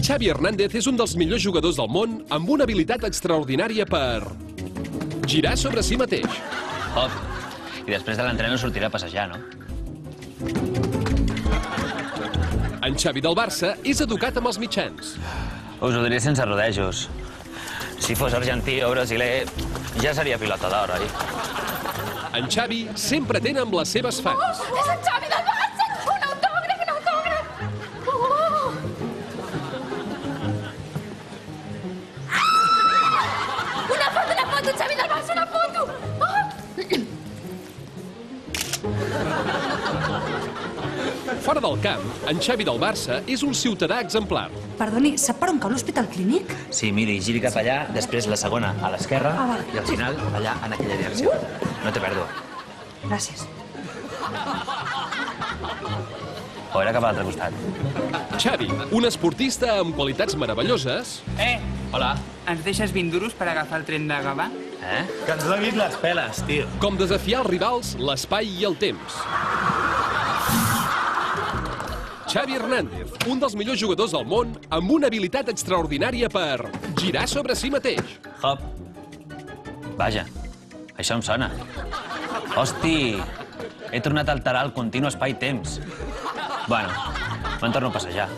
Xavi Hernández és un dels millors jugadors del món amb una habilitat extraordinària per girar sobre si mateix. Hop. I després de l'entreno sortirà a passejar, no? En Xavi del Barça és educat amb els mitjans. Us ho diré sense rodejos. Si fos argentí o brasiler, ja seria pilota d'or, oi? En Xavi sempre atén amb les seves fans. És en Xavi del Barça! Un autògraf, un autògraf! Una foto, Xavi del Barça, una foto! Fora del camp, en Xavi del Barça és un ciutadà exemplar. Perdoni, sap per on cau l'Hospital Clínic? Sí, miri, giri cap allà, després la segona a l'esquerra i al final allà en aquella direcció. No té pèrdua. Gràcies. O era cap a l'altre costat? Xavi, un esportista amb qualitats meravelloses, Hola. Ens deixes 20 duros per agafar el tren de Gavà? Que ens l'ha vist les peles, tio. com desafiar els rivals, l'espai i el temps. Xavi Hernández, un dels millors jugadors del món amb una habilitat extraordinària per girar sobre si mateix. Hop. Vaja, això em sona. Hosti, he tornat a alterar el continu espai-temps. Bueno, me'n torno a passejar.